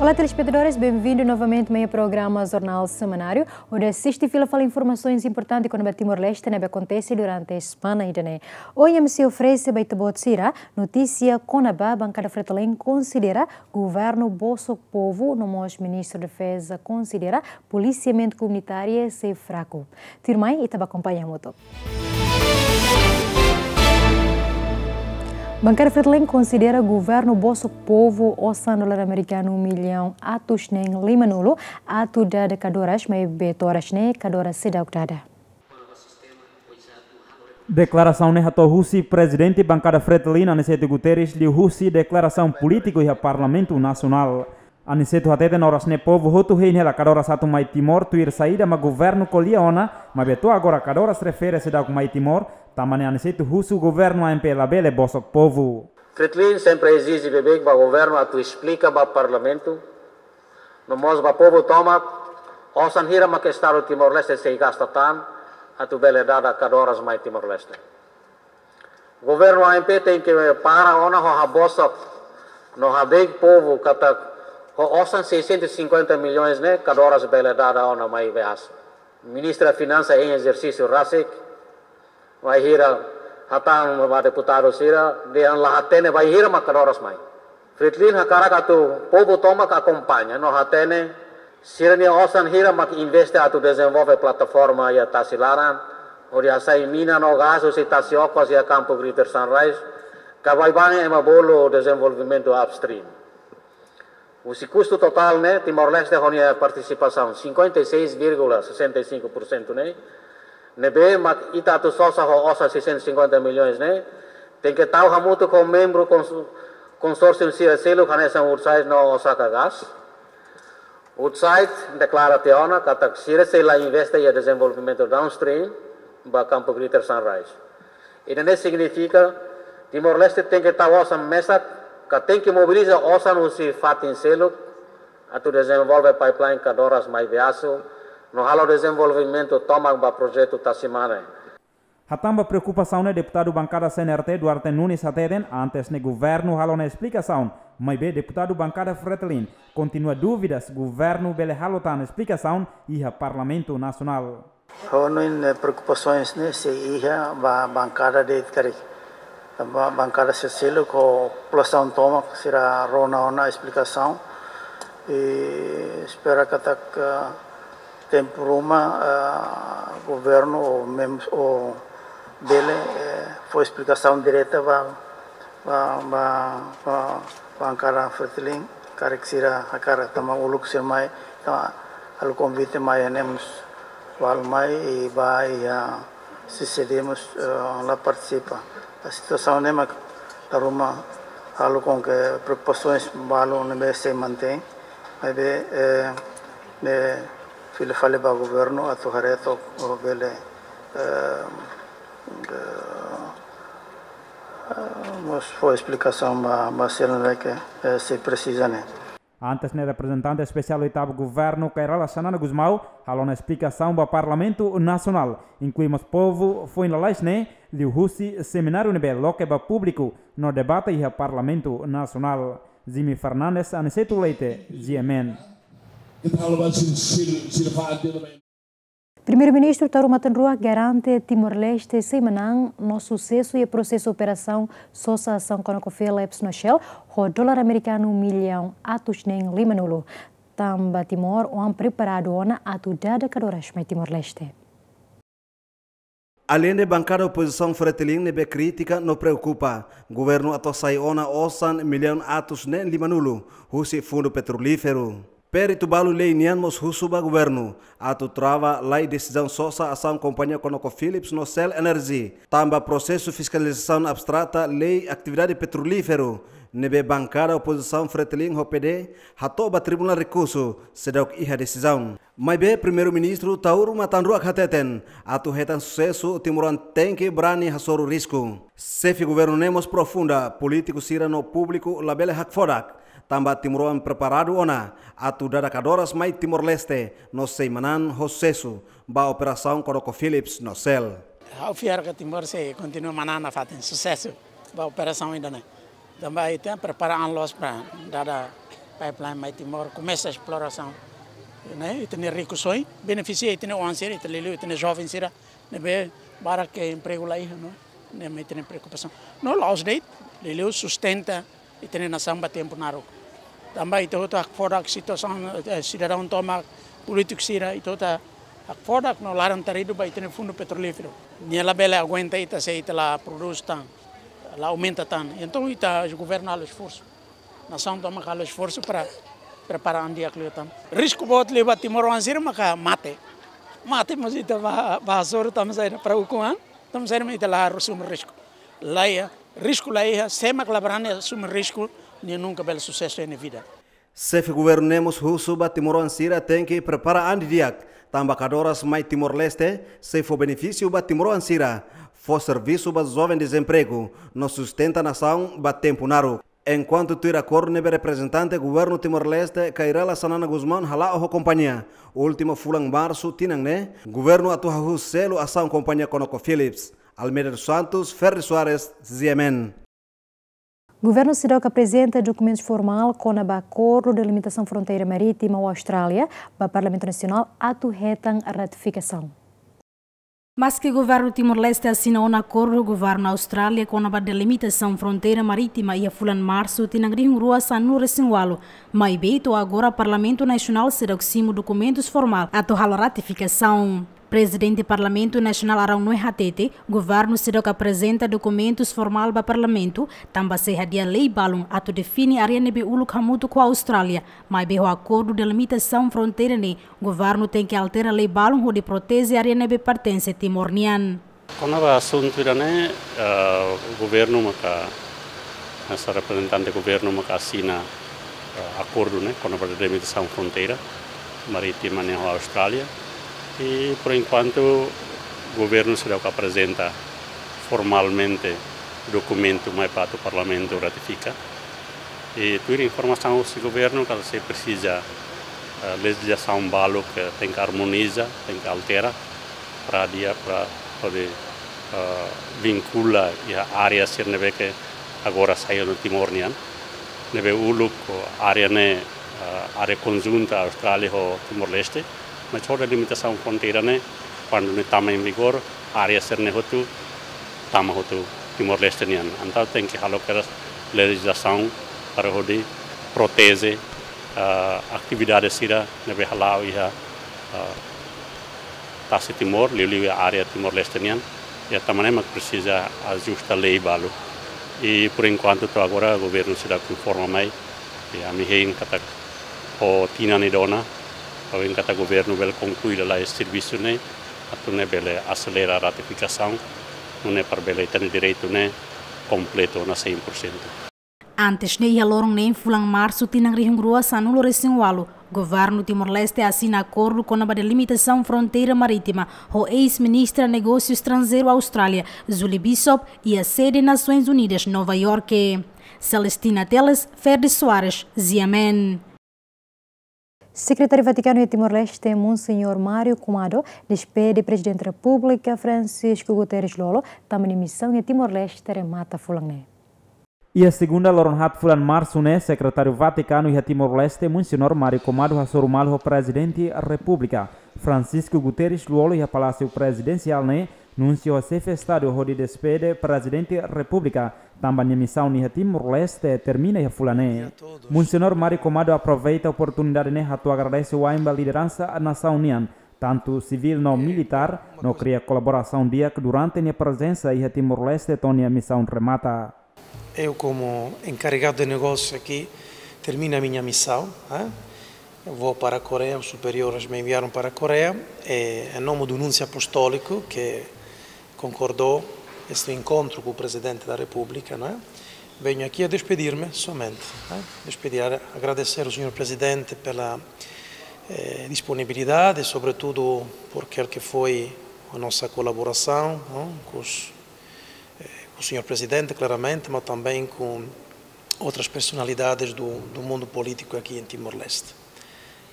Olá, telespectadores, bem-vindos novamente ao meu programa Jornal Semanário, onde assiste e fala informações importantes quando o Timor-Leste acontece durante a semana. Hoje, me oferece a notícia com a bancada Fretilin considera governo Bolso Povo, no ministro da Defesa considera policiamento comunitário ser fraco. Tirmai e estava acompanhando. Bancada Fretilin considera governo Bolso Povo $1 americano milhão atos nem limanulo atu da kadoras mai betoras ne kadoras sedauktada. Declaração ne hato Husi presidente bancada Fretilin Aniceto Guterres li Husi declaração político e Parlamento Nacional. Aniceto hatete noras ne povo hotu hei nela kadoras atu mai Timor tuir saída ma governo coliona ma beto agora kadoras refere sedauk mai Timor. Tamane Aniceto Husu governo AMP labele bosok povo. Fretilin sempre exige bebê que o governo atu explica para o parlamento. No mos ba povo toma osan hira ma que estado Timor-Leste se gasta tan atu bele dada kadoras mai Timor-Leste. Governo AMP tem que para ona ho ha bosok no ha big povo kata ho osan 650 milhões ne kadoras bele dada ona mai beas. Ministra da Finança em exercício Rasik vai hira hatang mga deputado sira dian lahatene vai hira makadoras mai. Fretilin hakara katu povo toma ka acompanha no hatene sira ni osan hira mak investe atu desenvolve plataforma ya tasilaran ori asai mina no gaso se tasiokos ya campo Greater Sunrise ka vai bane ema bolo desenvolvimento upstream. O custo total né Timor-Leste honia participação 56,65% né. Nebe mak ita tu sosa ho osa 650 milhões né tem que tal hamuto com membro consórcio sira selo kanesa ursait no Osaka Gas ursait declara teona kata sira sela investe e desenvolvimento downstream ba campo Greater Sunrise. Isso significa Timor-Leste tem que tal osa mesa que tem que mobilizar osa no si fatin selo atu desenvolve pipeline kadoras mai viaso. No halo desenvolvimento toma o projeto Tassimane. Hatamba preocupação né deputado bancada CNRT Duarte Nunes Hateden antes ne governo halo na explicação. Mas bem deputado bancada Fretilin continua dúvidas governo bele halo tá na explicação e a Parlamento Nacional. Hono in preocupações né se ia a bancada de cari. A bancada Cecílio com população toma será rona na explicação e espera que tempo Roma governo ou dele foi explicação direta para bancada Fretilin cara que será a cara também o luxo mais ao convite mais nemos vale mais e vai se cedemos lá participa a situação nem da Roma algo com que preocupações valo não se mantém mas filho fale para o governo a tohareto o bele mas foi explicação mas ele que se precisa né. Antes ne representante especial do oitavo governo Kairala Sanana Guzmão halou na explicação para o Parlamento Nacional incluímos povo foi na laisne liu husi seminário nebe loque ba público no debate e Parlamento Nacional. Zimi Fernandes Aniceto Leite GMN. Primeiro-ministro Tauro Matanrua garante Timor-Leste semanal no sucesso e processo de operação Sosa Ação Conocofela Epsnoshell, o dólar americano milhão atos nem limanulo. Tamba Timor o preparado na atudada cadoras mai Timor-Leste. Além de bancada oposição Fretilin nebe crítica não preocupa. Governo atosai ona osan milhão atos nem limanulo, husi fundo petrolífero. Peri tubalu lei nian mos husuba governo atu trava lai decisão sosa ação companhia ConocoPhillips no Cell Energy tamba processo fiscalização abstrata lei atividade petrolífero nebe bancada oposição Fretilin HOPD hatoba tribunal recurso sedok iha decisão. Mas be primeiro-ministro Tauro Matanrua hateten atu hetan sucesso Timoran tem que brani hasoru risco. Sefi governo nemos profunda político sira no público labele hakfodak. Tamba Timoran preparado ona atu dada kadoras mai Timor-Leste no seimanan hosesu ba operação ConocoPhillips no Cell. Ao fiar que Timor se continua manana fatin sucesso ba operação ainda né. Também tem preparar los para dada pipeline mais Timor começa a exploração, né? E tem recursos, beneficia e tem o answer, e tem jovens, né? Para que emprego lá, não, né? Tem preocupação. Não, lá os deit, ele sustenta e tem nação para tempo na rua. Também itu tak fora a situação cidadão toma político sira itu tak fora no larang tarido ba itu fundo petrolífero. Nela bela aguenta ita se ita lá produz tan, lá aumenta tan. Então ita o governo a esforço. Nação toma a esforço para preparar um dia aquilo tan. Risco bot leva Timor ansir maka mate. Mate mas ita ba soro tam sai para o kuan. Tam sai ita lá assume risco. Lá risco lá sema clabrane assume risco. Nem nunca belo sucesso na vida. Se o governo nemos russo ba Timor-Ansira tem que preparar ande diak tambah kadoras mai Timor-Leste se for benefício ba Timor-Ansira for serviço ba jovem desemprego no sustenta nação ba tempo naru. Enquanto tu acordo nebe representante governo Timor-Leste Kairala Sanana Guzman hala o companhia último fulang março tinang ne governo atuha selo ação companhia Conoco Phillips Almeida dos Santos Ferri Soares ZMN. O governo Sidoca apresenta documentos formais com o acordo de limitação fronteira marítima à Austrália para o Parlamento Nacional atuhetan a ratificação. Mas que o governo Timor-Leste assinou um acordo do governo Austrália com a delimitação fronteira marítima e a fulan março tinangri rua sanu resinwalo, mas beito agora o Parlamento Nacional será o documentos formais atuhal ratificação. Presidente do Parlamento Nacional Araunoi Hatete, governo Sidoca apresenta documentos formais para o Parlamento, também se hadia lei balum atu define área nebe uluk hamutu com a Austrália, mas be o acordo de limitação fronteira ne, governo tem que alterar lei balum onde protege área nebe pertence Timor-Nian. Quando o assunto era né, o governo maka essa representante do governo maka assina acordo né, com a limitação fronteira marítima na Austrália. E por enquanto o governo será que apresenta formalmente o documento mais para o Parlamento ratifica. E toda a informação do governo que se precisa a legislação balo que tem que harmonizar, tem que alterar para poder vincular a área ser neve que agora saiu no Timor-Nian, neve uluk área área conjunta Austrália e Timor-Leste. Mas toda a limitação fronteira, né, quando não está em vigor, a área ser nehotu, tama hotu Timor-Leste nian. Então tem que alocar a legislação para poder proteger a atividade sira nebe halau iha tasi Timor, liu a área Timor-Leste nian. E também mas precisa ajustar a lei balo. E por enquanto agora o governo será conforme mais. E a minha kata o tina ni dona. Em cada governo vai concluir lá esse serviço, né? Então, vai acelerar a ratificação, não é para ter direito, né? Completo, na 100%. Antes de ir lorong nem fulang março tinang rihung rua sanulo resinwalo, governo Timor-Leste assina acordo com a delimitação fronteira marítima, o ex-ministra Negócio Estrangeiro Austrália, Julie Bishop, e a sede Nações Unidas, Nova York. Celestina Teles, Ferdi Soares, ZMN. Secretário Vaticano de Timor-Leste, Monsenhor Mário Comado, despede o Presidente da República, Francisco Guterres Lolo, também em missão de Timor-Leste, remata Fulangné. E a segunda Loronhat Fulan Março, né, Secretário Vaticano de Timor-Leste, Monsenhor Mário Comado, assorumal o Presidente da República, Francisco Guterres Lolo, e a Palácio Presidencial, né, nuncio a chefe de Estado de despede Presidente da República, também a missão de Timor-Leste termina e a Fulané. Monsenhor Mário Comado aproveita a oportunidade de agradecer a liderança da Nação União, tanto civil como militar, no cria colaboração dia durante a presença de Timor-Leste, onde a missão remata. Eu, como encarregado de negócio aqui, termino a minha missão. Eu vou para a Coreia, os superiores me enviaram para a Coreia, em nome do Núncio Apostólico, que concordou este encontro com o Presidente da República, não é? Venho aqui a despedir-me somente, agradecer ao Sr. Presidente pela disponibilidade e, sobretudo, por aquilo que foi a nossa colaboração com o Sr. Presidente, claramente, mas também com outras personalidades do mundo político aqui em Timor-Leste.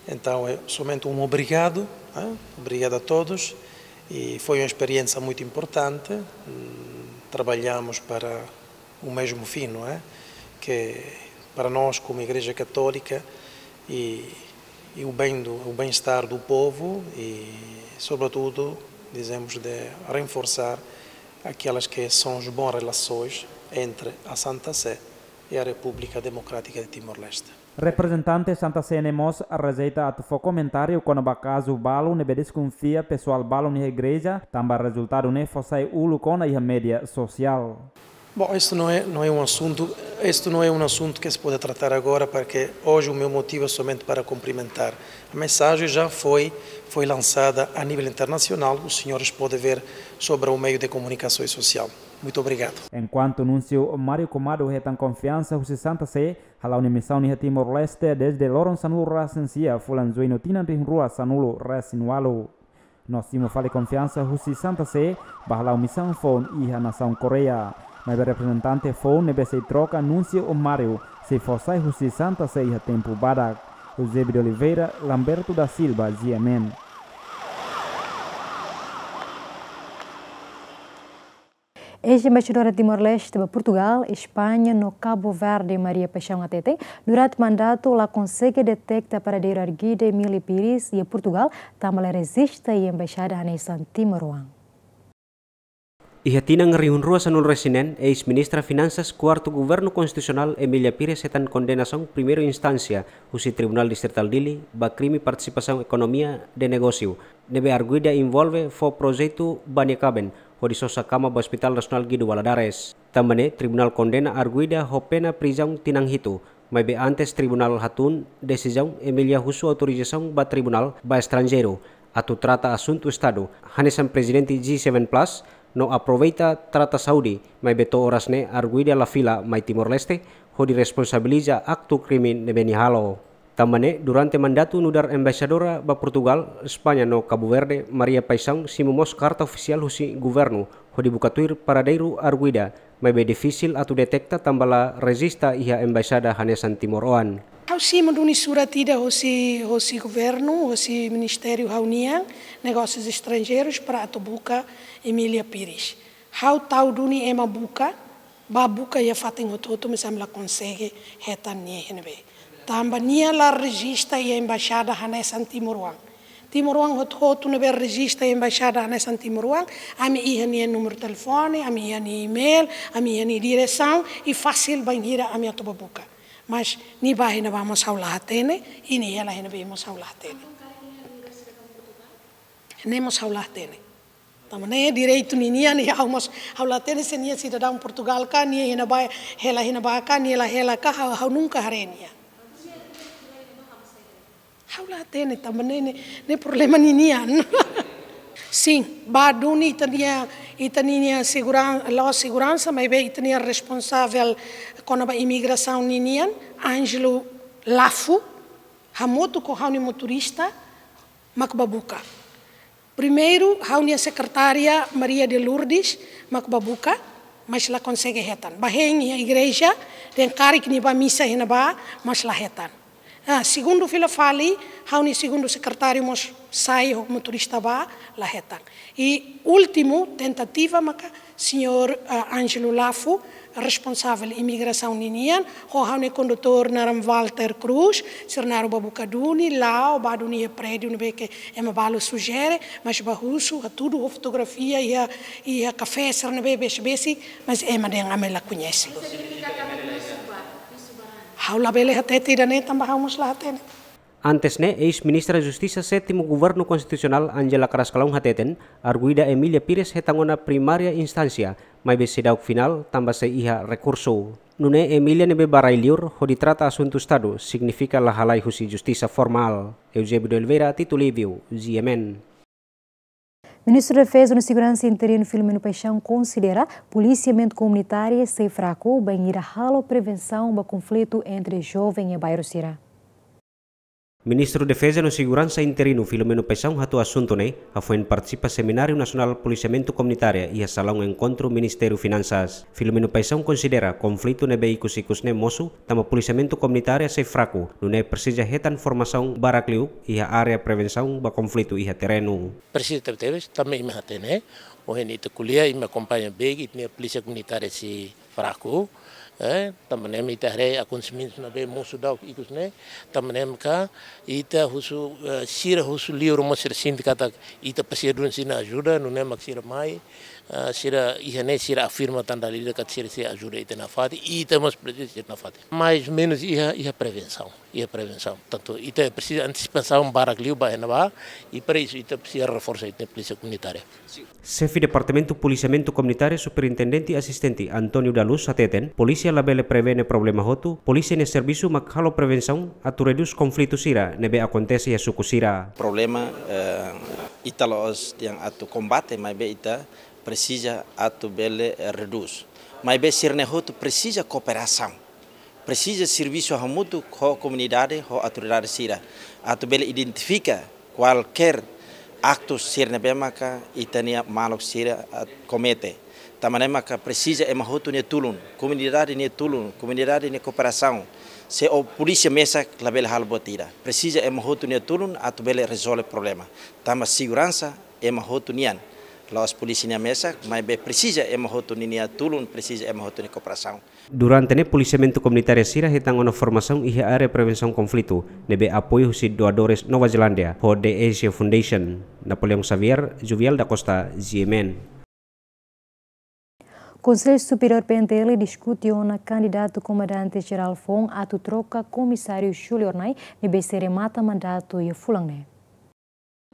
Então, é somente um obrigado, obrigado a todos. E foi uma experiência muito importante. Trabalhamos para o mesmo fim, não é? Que para nós, como Igreja Católica, e o bem-estar do povo e, sobretudo, dizemos de reforçar aquelas que são as boas relações entre a Santa Sé e a República Democrática de Timor-Leste. Representante Santa Sé Nemos rejeita a for comentário quando o caso balo nebe desconfia pessoal balo na igreja, também resultado ne fossai ulu com a mídia social. Bom, isto não é um assunto que se pode tratar agora, porque hoje o meu motivo é somente para cumprimentar. A mensagem já foi lançada a nível internacional, os senhores podem ver sobre o meio de comunicação social. Muito obrigado. Enquanto anúncio Mário Comado retan confiança o Santa Sé, hala uma missão em Timor-Leste desde Loron Sanulu Rasensia, fulan zuino tinan rin rua Sanulu Rasinwalu. Nós temos fale confiança o Santa Sé, bahla missão fon e a nação Coreia. Mas o representante fon nebe se troca anúncio o Mário, se fosse o Santa Sé e a tempo badak. Eusébio de Oliveira, Lamberto da Silva, GMN. Ex-embaixadora de Timor-Leste de Portugal, Espanha, no Cabo Verde, Maria Paixão Atete, durante o mandato, ela consegue detectar paradeiro erguida Emília Pires e Portugal também resiste a embaixada a Timor-Leste. Ihatinang rihun rua sanul resinen, ex-ministra Finanças, quarto governo constitucional Emília Pires etan condenação primeira instância, usi Tribunal Distrital Dili, ba crime participação economia de negócio. Nebe arguida envolve fo projeto Baniakaben, horisosa kama ba Hospital Nasional Guido Valadares. Também Tribunal condena arguida ho pena prisão tinanghito, mas be antes Tribunal hatun decisão Emília husu autorização ba Tribunal ba estrangeiro, atu trata assunto Estado. Hanesan Presidente G7+, no aproveita trata Saudi, mas beto orasne arguida la fila mai Timor-Leste, ho diresponsabiliza aktu krimin ne benihalo. Também durante mandato nudar embaixadora ba Portugal, Espanha no Cabo Verde, Maria Paixão simumos carta oficial husi governo, ho dibukatuir paradeiro arguida, mas be difícil atu detecta tambala resista iha embaixada hanesan Timor-Oan. Hausi manduni suratida hosi governo, hosi Ministério Raunian, Negócios Estrangeiros para atubuka Emília Pires. Hau tau duni ema buka, ba buka ia fating hototo mesam la consegue hetan nie henbe. Tamba nia la registra e embaixada hanesan Timor-Oan. Timor-Oan hototo nebe registra e embaixada hanesan Timor-Oan, ami ia nie número de telefone, ami ia nie e-mail, ami ia nie direção e fácil banhira ami atubuka. Mas ni bahe na vamos falar tene e ni ela ainda vamos falar tene. Nemos falar tene. Também direito ni ni vamos falar tene se ni cidadão Portugal cá ni ainda vai ela ainda vai cá ni ela cá hau nunca harenia. Falar tene também ne problema ni nian. Sim, baduni itania segurança, mas bem itania responsável com a imigração ninian, Ângelo Lafu, hamoto com a motorista, Macbabuca. Primeiro, a secretária Maria de Lourdes, Macbabuca, mas ela consegue retan. Baheng a igreja, tem cara que nem vai missa e mas ela retan. Segundo fila fali, hauni segundo secretário mos sai o motorista ba la hetan. E último tentativa maca senhor Ângelo Lafu, responsável imigração ninian, ho hauni condutor naram Walter Cruz, sernaru babukaduni lá o baduni prédio no que é uma balo sugere, mas bahusu a tudo fotografia e a café serna besi, mas é uma den amela conhece. Antes ne, ex-ministra Justiça sétimo governo constitucional Angela Carascalão Hateten, arguida Emília Pires hetangona primária instância, mas besidauk final tambah se iha recurso. Nune Emília nebe barai liur, ho ditrata assunto Estado, significa la halai husi justiça formal. Eusébio de Oliveira, Titulívio, GMN. Ministro da Defesa e Segurança Interino Filomeno Paixão considera policiamento comunitário ser fraco, bem ir a halo prevenção do conflito entre jovem e bairro Sira. Ministro da Defesa e Segurança Interino Filomeno Paixão hatu assunto ne, afoen participa Seminário Nacional Policiamento Comunitário e a salão encontro Ministério Finanças. Filomeno Paixão considera conflito ne beicus ne moço, tama policiamento comunitário ser fraco, nune precisa hetan formação barakliu e a área prevenção ba conflito e a terreno. Precisa ter também me hatene, o henita kuliah e me acompanha bem e a polícia comunitária se fraco. Tamanem ita re akonsumin na be musudau ikus ne tamanem ka ita husu sira husu liur mo sira sindikata ita pasiadun sina ajuda nunem maksira mai sira ihane sira afirma tandali kat sira se ajuda ita na fati ita mas precisa na fati mais menos ia prevenção tanto ita precisa antecipação barak liu ba enaba e para isso ita precisa reforçar ita polícia comunitária. Chefe Departamento Policiamento Comunitário Superintendente Assistente Antônio da Luz Ateten, polícia labele prevene problema hotu, polícia ne serviço makhalo prevenção atu reduz conflito sira nebe acontece a suku sira. Problema ita los yang atu combate mas be ita precisa atu bele reduz. Mas be sirne hotu precisa cooperação. Precisa serviço a mútuo com a comunidade, com a autoridade sira. Atu bele identifica qualquer acto sirne be maka itania malok sira comete. Tamanema que precisa é mahoto ne tulun, comunidade ne tulun, comunidade ne cooperação. Se a polícia mesa label hal botira, precisa é mahoto ne tulun atu bele resolve problema. Tama segurança é mahoto nian. Laos polícia ne mesa, mas be precisa é mahoto ne tulun, precisa é mahoto ne cooperação. Durante ne policiamento comunitário sira hitang ono formação e área prevenção conflito, nebe apoio si doadores Nova Zelândia, ho The Asia Foundation. Napoleão Xavier, Juvial da Costa, GMN. Conselho Superior PNTL discute o candidato comandante-geral FON a troca comissário Júlio Ornai e BC remata mandato e fulangne.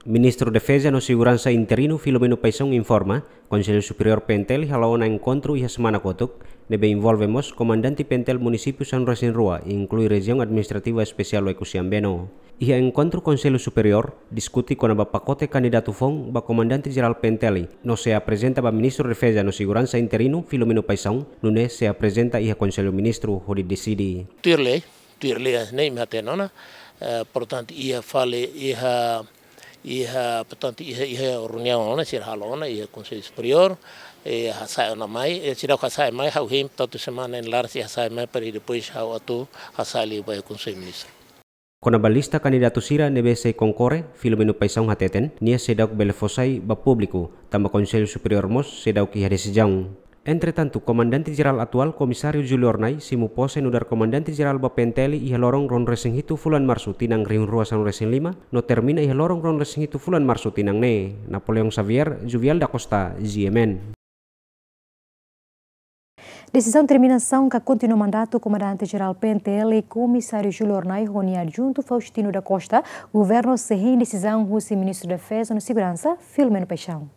Ministro da Defesa no Segurança Interino Filomeno Paisão informa, Conselho Superior PNTL halau na encontro e semana kotuk, nebe envolvemos comandante PNTL município San Rosin Rua, inclui região administrativa especial Ekusiambeno. E a encontro Conselho Superior discute com a pacote candidato FON ba comandante geral PNTL, no se apresenta ba Ministro da Defesa no Segurança Interino Filomeno Paisão, no ne se apresenta e a Conselho Ministro hori decide. Tuirle nem matenona, portanto ia fale portanto ia reunião ona sir halona ia Conselho Superior e hasai ona mai sira hasai mai hau him toda semana em lar se hasai mai para depois hau atu hasai li ba Conselho Ministro. Com a balista candidato sira nebe se concorre Filomeno Paisão hateten nia sedauk belefosai ba público tamba Conselho Superior mos sedauk ia decisão. Entretanto, comandante geral atual Komisario Júlio Ornai simu pose nudar comandante geral ba PNTL ia lorong ron resing hitu fulan marsu tinang riun rua sang resing 5 no termina ia lorong ron resing hitu fulan marsu tinang ne. Napoleão Xavier, Juvial da Costa, GMN. Decisão de terminação que continua o mandato comandante-geral PNTL e comissário Júlio Ornai, Rony Adjunto Faustino da Costa, o governo se em decisão do ministro da Defesa e Segurança, Filomeno Paisão.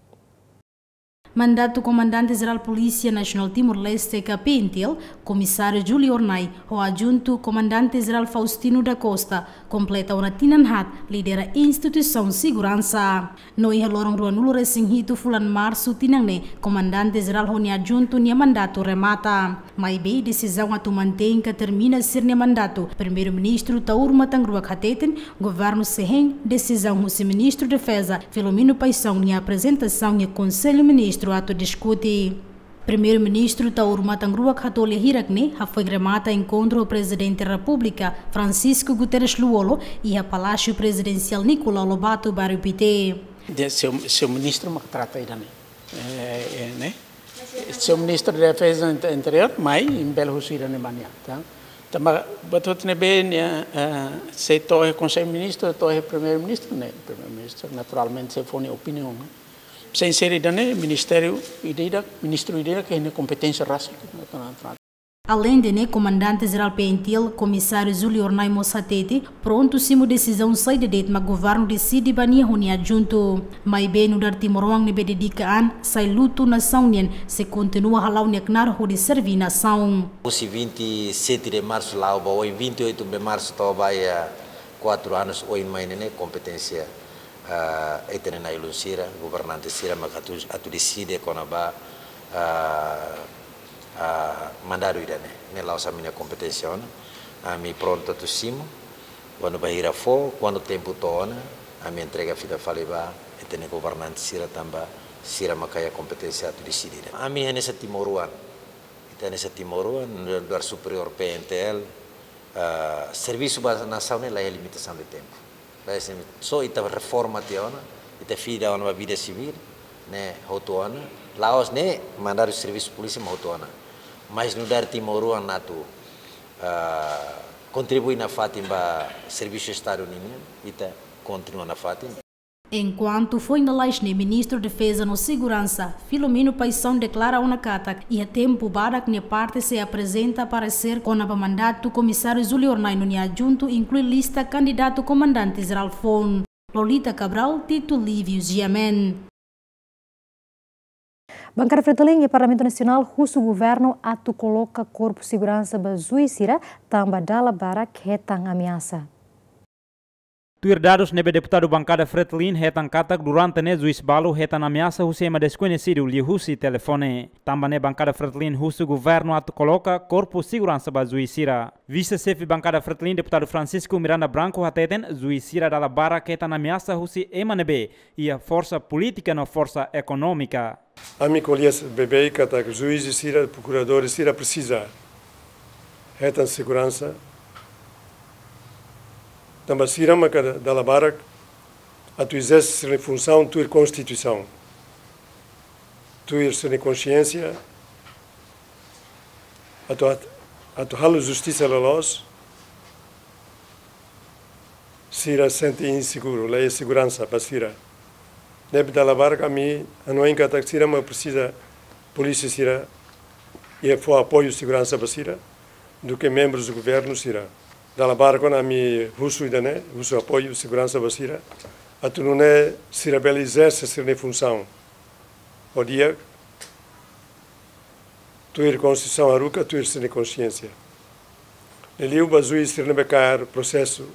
Mandato Comandante-Geral Polícia Nacional Timor-Leste PNTL, Comissário Júlio Ornai, o adjunto Comandante-Geral Faustino da Costa, completa uma tinanhat, lidera instituição segurança. No ia lorong rua nulo resinghitu fulan março tinangne, Comandante-Geral Rony Adjunto nia mandato remata. Mai bem decisão atu mantém que termina ser nia mandato. Primeiro-Ministro Taur Matangrua Kateten, governo sehen, decisão do Ministro da Defesa, Filomeno Paisão nia apresentação nia Conselho Ministro ato discute. Primeiro-Ministro Taur Matangrua Katole Hirakne foi remata encontro o Presidente da República Francisco Guterres Luolo e a Palácio Presidencial Nicolau Lobato Barupite. Seu ministro me trata ainda, né? Seu ministro da Defesa Interior, mas em Belo Horizonte na manhã, tá? Também bato ne bem se torre Conselho Ministro, torre Primeiro-Ministro, né? Primeiro-Ministro naturalmente se for opinião, né? Sem ser Ministério ideia, Ministro ideia que é competência racial. Além de Comandante-Geral PNTL, Comissário Júlio Ornai Mossatete, pronto simo decisão sai de date, mas governo decide banir Rony Adjunto. Mas bem no dar Timor-Wang nebe dedikaan, sai luto nação nien, se continua halau neknar ho de servir nação. Hoje 27 de março lá, hoje 28 de março tá vai 4 anos hoje mais né competência etene na ilun sira governante sira makatu atu decide kona ba mandado idane ne la usa minha competência ona mi pronto tu simo quando bahira fo quando tempo tona a mi entrega fida faliba etene governante sira tamba sira makaya competência atu decide a mi é nessa Timoruan itane nessa Timoruan do superior PNTL serviço ba nação ne la limitação de tempo. So ita reforma tiona, ita fida ona vida civil, né, hotuana. Laos né mandar o serviço polícia hotuana. mas no dar Timoruan nato contribui na Fátima Serviço Estado Unido, ita continua na Fátima. Enquanto foi na Laisne, ministro de Defesa no Segurança, Filomeno Paixão declara uma carta e a tempo para que a parte se apresenta para ser com o mandato do comissário Júlio Ornaino no adjunto inclui lista candidato comandante-geral FON. Lolita Cabral, Tito Lívio Giamen. Bancada Fretilin e Parlamento Nacional russo governo atu coloca corpo segurança bazuisira tamba dala barak hetang ameaça. Tuir dados nebe deputado bancada Fretilin hetan katak durante ne juiz balu hetan ameaça husema desconhecido li husi telefone. Tamba ne bancada Fretilin russo governo atu coloca corpo segurança bazuisira. Vice-chefe bancada Fretilin deputado Francisco Miranda Branco hateten juizira dala barak hetan ameaça husi emanebe e a força política na força econômica. A mim colhece bebê que juízes sira procuradores sira precisa hetan segurança. Também sira maca da labarak a tu exerce em função tua constituição, tua sem consciência, a tu halo justiça la los, sira sente inseguro, lei segurança para sira. Nebe da labarak a mim a não encata sira mas precisa polícia sira e for apoio segurança para sira do que membros do governo sira. Dalla barco na mi russo idane, russo apoio segurança basira, a tu não é se rebelizar se ser função. O dia tu ir constituição aruca, tu ir sem consciência. Ele o bazui ser nebe cair processo,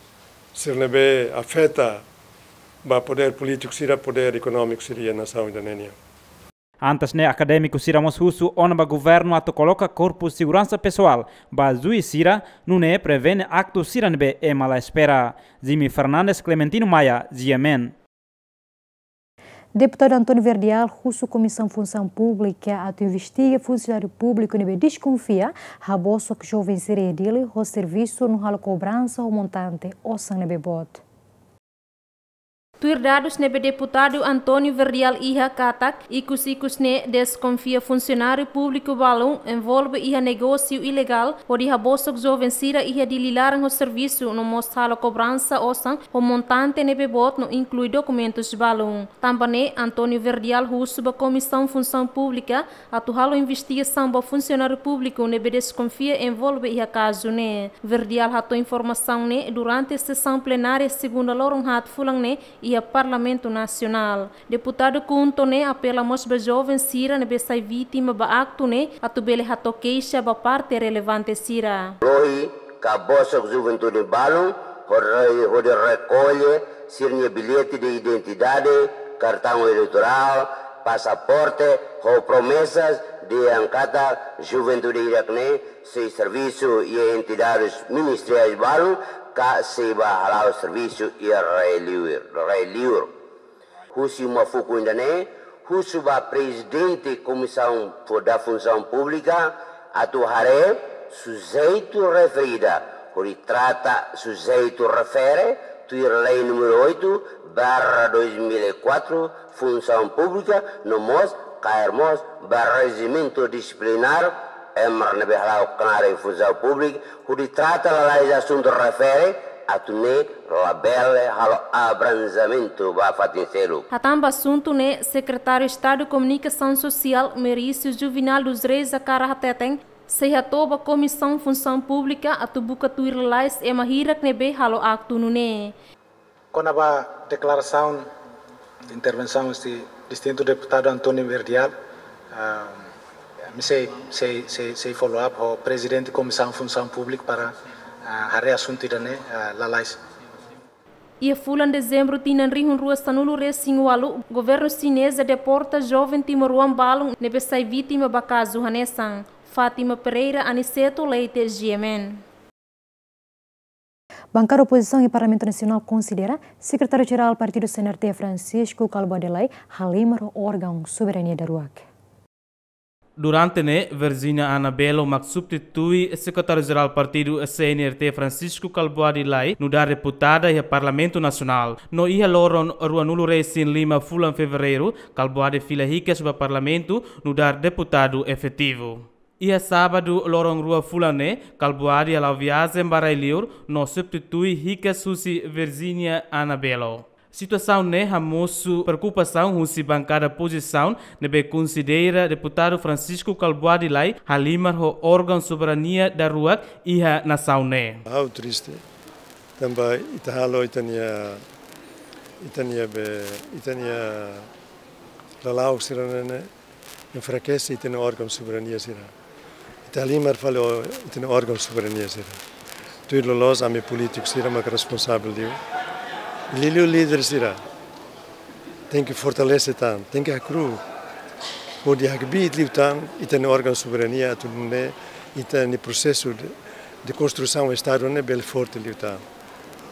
ser nebe afeta ba poder político sira poder econômico seria nação idanenia. Antes ne acadêmico siramos russo onaba governo atu coloca corpo segurança pessoal, bazui sira nune prevene acto siranbe e mala espera. Jimmy Fernandes Clementino Maia, Giamen. Deputado Antônio Verdial, russo Comissão Função Pública, atu investiga funcionário público nebe desconfia, raboso que jovem seria dele, o serviço no halo cobrança ou montante, ou sang nebe bot. Tuir dados nebe deputado Antônio Verdial iha katak, ikus ne desconfia funcionário público balão envolve iha negócio ilegal, ou iha bosok jovem sira iha dililaram o serviço no mostalo cobrança osan, o montante nebe bot no inclui documentos balão. Também Antônio Verdial russo ba Comissão Função Pública, atuhalo investigação ba funcionário público nebe desconfia envolve iha caso ne. Verdial hato informação ne durante a sessão plenária segunda lorong hat fulang ne e Parlamento Nacional. Deputado Kunto ne apela mos ba jovem sira ne besai vítima ba acto ne atubele hato queixa ba parte relevante sira. Rohi cabosok juventude balon hode recolhe sirnia bilhete de identidade, cartão eleitoral, passaporte ou promessas de ancata juventude irakne se serviço e entidades ministeriais balon ka seba halau serviço e reliur. Husi uma fuku indane, husu ba presidente comissão da função pública, atuhare sujeito referida, hori trata sujeito refere, tuir lei número 8/2004, função pública, nomos, cairmos, regimento disciplinar, emar nebe halau canare função pública, hori trata la lei assunto refere, atune labele halo abranzamento ba fatincelo. Hatamba assunto ne secretário de Estado de Comunicação Social Merício Juvenal dos Reis a Carahateteng, se hatoba Comissão Função Pública atubuka tuir lais e mahirak nebe halo acto nune. Com a declaração de intervenção deste distinto deputado Antônio Verdial, se follow up ao presidente da Comissão Função Pública para a reassunto idane lalais. E a fulan dezembro tinan rihun rua sanulu resingualu governo chinês deporta jovem timoruan balung nebesai vítima bakazu hanesang. Fátima Pereira, Aniceto Leite, Giamen. Bancada Oposição e Parlamento Nacional considera secretário-geral do Partido CNRT Francisco Calvo Adelai halimar o órgão soberania da RUAC. Durante ne, Virginia Anabelo mak substitui secretário-geral do Partido CNRT Francisco Calvo Adelai no da deputada e Parlamento Nacional. No ia loron Ruanulo Reisin Lima fulan fevereiro, Calvo Adelai fila hikes do Parlamento no dar deputado efetivo. Ia sábado, lorong rua Fulane, Calbuari alau viagem Barailiur, no substitui Rica Susi Virginia Anabelo. Situação né, hamoso preocupação, husi bancada posição, nebe considera deputado Francisco Calbuari Lai, halimar ho órgão soberania da rua e a nação né. How triste. Também itahalo itania lalau sirane enfraquece itene órgão soberania sira. Italimar falou itene órgão soberania sira. Tudo los ame político sira mas responsável dio. Lilio líder sira. Tem que fortalecer tanto, tem que acru. O dia que bit liutan itene órgão soberania tudo né itene processo de construção estado né bel forte liutan.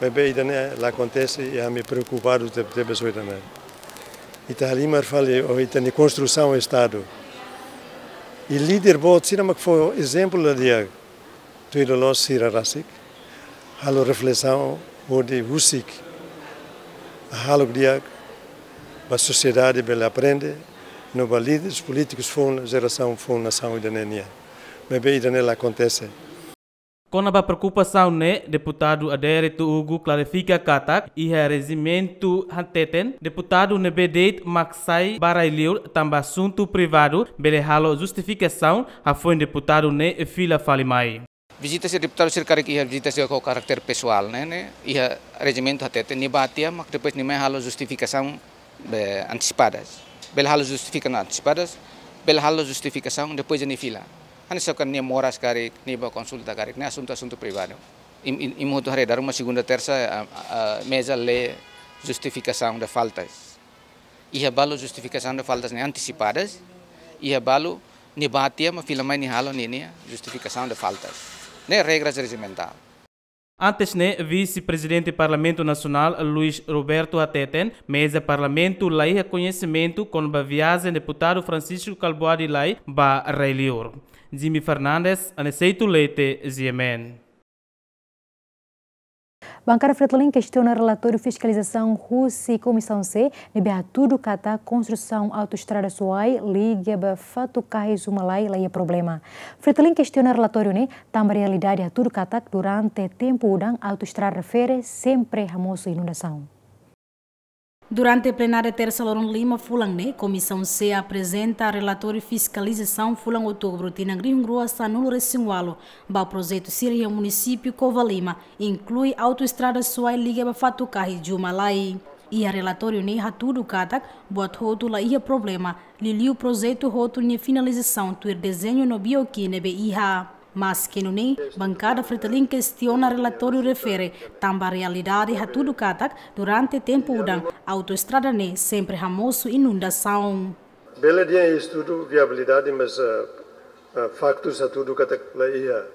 Mas bem, lá acontece e a me preocupado de pessoas também. Italimar falei, ou itane construção do estado. E líder bot sira mas foi exemplo da dia. Tudo los sira rasik. Halo reflexão o de husik. Halo dia a sociedade bela aprende, no líderes políticos foram geração foram nação idanenia. Mas bem, lá acontece. Com a preocupação, né, deputado Adérito Hugo clarifica que e o regimento Hanteten, deputado Nebedeit Maxai Barailiur, também assunto privado, belehalo justificação, a foi deputado né, fila falimai. Visita-se deputado cercari que visita-se com caráter pessoal, né, e o regimento Hanteten, nibatia, mas depois nem halo justificação antecipadas. Belehalo justificação antecipadas, belehalo justificação depois de fila. Ano sa kanya moras karik, niba konsulta karik, na assunto privado. Imuto hari dar uma segunda terça mesa lê justificação de faltas. Ia balo justificação de faltas antecipadas, ia balo nibatia ma filmai ni halo ni justificação de faltas. Ne regras regimental. Antes, né, vice-presidente do Parlamento Nacional, Luiz Roberto Ateten, mesa Parlamento Lai reconhecimento com a viagem deputado Francisco Calbuari Lai, ba Railiur. Jimmy Fernandes, Aniceito Leite, ZMN. Bancada Fretilin questiona relatório fiscalização Rússia e Comissão C, nebe tudo cata construção autoestrada Suai, liga ba fato carros Malai lá é problema. Fretilin questiona relatório né, também realidade a tudo cata durante tempo udang autoestrada refere sempre hamoso inundação. Durante a plenária terça Loron Lima, Fulang, Comissão C apresenta relatório fiscalização Fulang Outubro, Tinangrim Rua Sanul Resingualo, ba projeto Síria município Cova Lima, inclui autoestrada Suai Liga Bafatu Carri Jumalai. E a relatório nem tudo katak, bot roto lá ia problema, lili o projeto roto nem finalização, tuir desenho no bioquine be iha. Mas que não nem bancada Fretilin questiona relatório refere também a realidade a tudo katak durante tempo udang autoestrada ne sempre hamoso inundação. Bela dia estudo viabilidade mas factos a tudo katak lá ia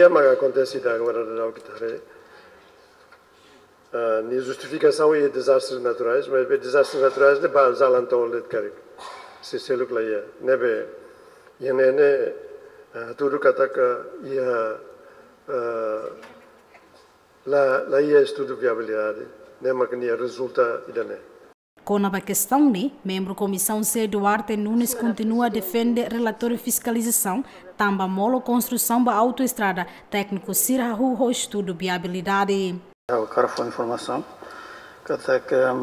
mas acontece da agora da que ni justificação e desastres naturais mas desastres naturais de balzalantol de caric se selo lá ia nebe ne tudo kataka ia lá ia estudo viabilidade né mas que resulta idane. Com a questão né membro comissão C Duarte Nunes continua a defender relatório fiscalização também molo construção da autoestrada técnico Sirahu o estudo viabilidade. Eu quero foi informação kataka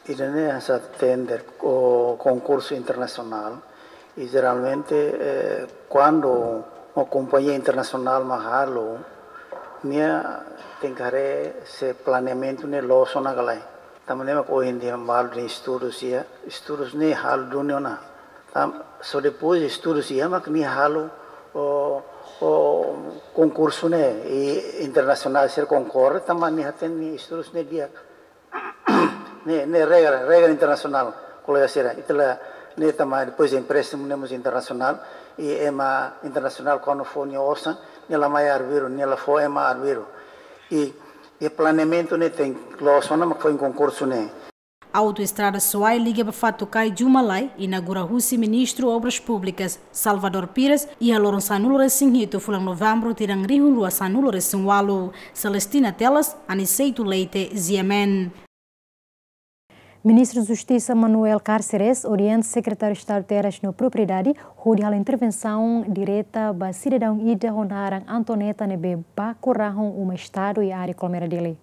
idane essa tender o concurso internacional e geralmente quando uma companhia internacional mahalo nia tem que ter esse planeamento ne loso na galai também é hoje em dia mal de estudos ne halo do na só depois estudos ia mas ne halo o concurso ne e internacional ser concorre também ne tem estudos ne dia ne regra internacional colega será itala ne também depois empréstimo nemos internacional e ema internacional quando for ne orçan nela mai arbiro nela for ema arbiro e planeamento ne tem loso na foi em concurso ne A autoestrada Suai liga para Fatucai Jumalai inaugura Rússia ministro Obras Públicas Salvador Pires e a Loron Sanulo Resinhito fulang novembro tirang rihun rua Sanulo Resingualo Celestina Telas Aniceito Leite ZMN. Ministro da Justiça Manuel Cárceres orienta o secretário de Estado de Terras na Propriedade onde a intervenção direta para cidadão ida Honaran Antoneta nebe bakurahon uma estado e área colmera dele.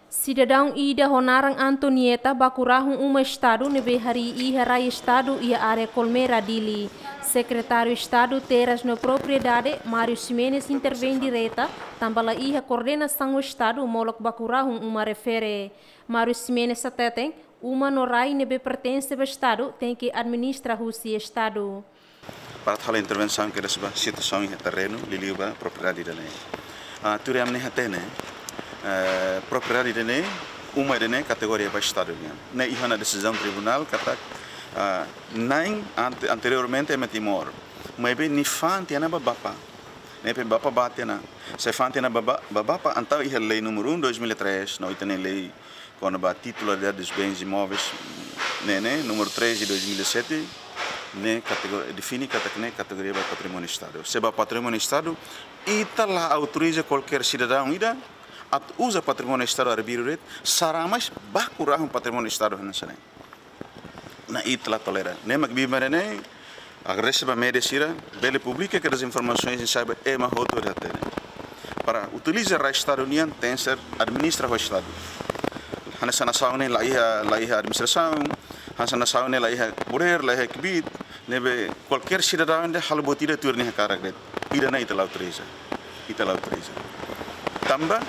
Cidadão ida Honaran Antonieta bakurahon uma estado nebe hari iha rai estado e área colmera dele. Secretário de Estado Terras na Propriedade, Mário Ximenes, intervém direta, tambala iha coordenação do Estado, molok bakurahum uma refere. Mário Ximenes atetem, uma no rai nebe pertence ao Estado, tem que administrar o Estado. Para a intervenção que recebe situação em terreno, liliuba propriedade dele. Tudo amne hatene, propriedade dele, uma dele categoria para Estado. Ne iha na decisão tribunal kata naing anteriormente em Timor, mas bem ni fan tiana bapa, ne pe bapa batena, se fan tiana bapa antau ia lei número 1 2003, não tem lei quando ba titularidade dos bens imóveis, né número 3 de 2007, né define categoria para patrimônio Estado. Se ba patrimônio Estado, ita lá autoriza qualquer cidadão ida usa patrimônio Estado arbitrário, saramas bakurah patrimônio Estado nasional. Na itla tolera. Nem magbibare nem agressiva média sira, bele publica que as informações em saiba é uma autoridade. Para utilizar a Estado União tem ser administrar o Estado. Hansa nação nem lá ia administração, hansa nação nem lá ia poder, lá ia kibit, nebe qualquer cidadão de hal botira turni hakarak. Ida na itla autoriza. Tamba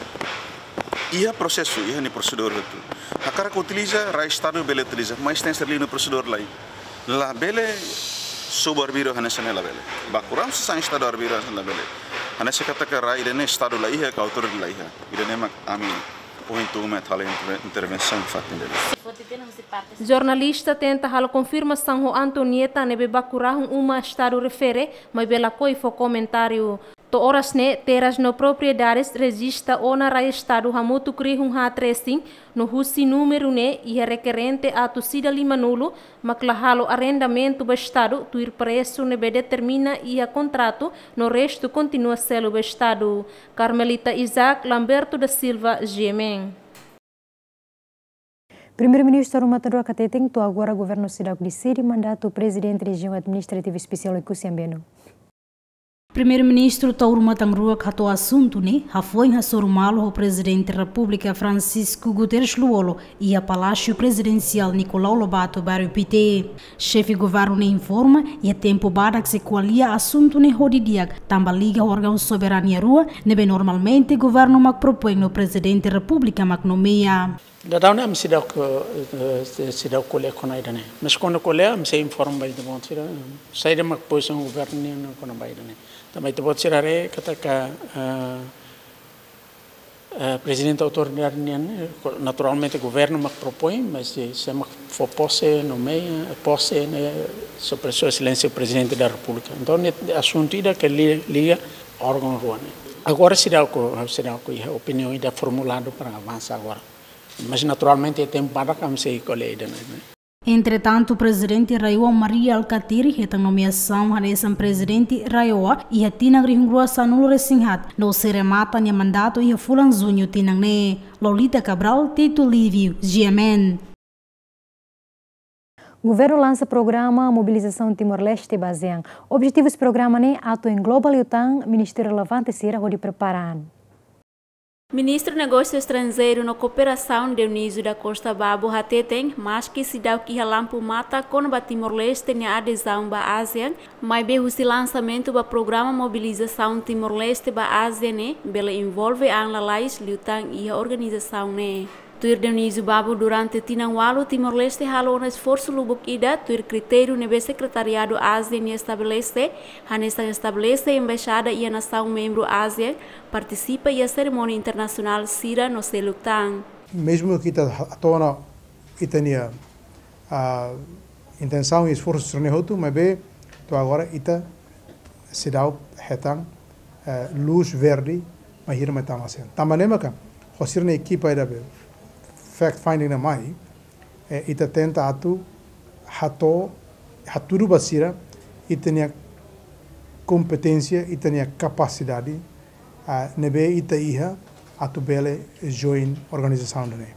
ia processo, ia ni prosedur itu. Hakara que utiliza, a Estado bele utiliza, mas tem ali no procedor lá. Lá bele subarbiro hanessa nela bele. Bakuram se sai Estado arbiro hanessa bele. Hanessa kata que rai dene Estado lá ia, que autor lá ia. Idene mak ami pointu met hal intervenção fatin dele. Jornalista tenta hal confirmação ho Antonieta nebe bakurahum uma Estado refere, mas bela coi fo comentário. To oras ne Terras no Propriedades registra ona rai Estado hamutu krihung ha tracing no husi número ne e requerente a tosida limanulo maclahalo arrendamento do Estado tuir preço nebe determina e a contrato no resto continua selo do Estado. Carmelita Isaac Lamberto da Silva, Gemen. Primeiro-Ministro Matador Kateteng to agora governo cidade de Siri mandato presidente região administrativa especial em Kusiambeno. Primeiro-Ministro Tauro Matangrua catou assunto ne foi na sorumalo o presidente da República Francisco Guterres Luolo e a Palácio Presidencial Nicolau Lobato Bairro PT. Chefe governo ne informa e a tempo bada que se qualia assunto ne hodidiak tamba liga órgão soberania rua nebe normalmente governo mak propõe no presidente da República mak nomeia. Da daun am sidau kolé konaida ne. Mas quando kolé am se informa bai de bom tira. Sai de mak posição governo ne kono bai de ne. Também te pode tirar que presidente autoridade naturalmente o governo me propõe, mas se me for posse nomeia posse só pessoa silêncio presidente da República. Então é assunto que liga órgão ruane. Agora se dá a opinião ainda formulado para avançar agora, mas naturalmente tem para como se colher, né? Entretanto, o presidente Raioa Maria Alcatiri reta nomeação a presidente Raioa e a tina grihungrua sanul resinhat no seremata nia mandato e a fulan zunho tinang ne Lolita Cabral Tito Livio GMN. O governo lança programa Mobilização Timor-Leste basean. Objetivos do programa ne ato em global e utang Ministério relevante será onde preparar. Ministro do Negócio Estrangeiro na Cooperação Dionísio da Costa Babo Hateteng, mas que se dá que lampo mata com o Timor-Leste na adesão da ASEAN, mas bem o lançamento do programa Mobilização Timor-Leste da ASEAN, bela envolve a anlalais, liutang e a organização ne. Tuir Dionísio Babo durante Tinanwalo Timor-Leste halou um esforço lubuk ida tuir critério nebe secretariado ASEAN estabelece, hanesta estabelece embaixada e a nação membro ASEAN participa e a cerimônia internacional Sira no Selutang. Mesmo que a tona itania a intenção e esforço sernehotu, mas bem to agora ita se dá hetang luz verde mas hira metang ASEAN. Tamanema ka hosirna equipa ida be fact finding na mai ita tenta atu haturu basira itania competência itania capacidade nebe ita iha atu bele join organização ne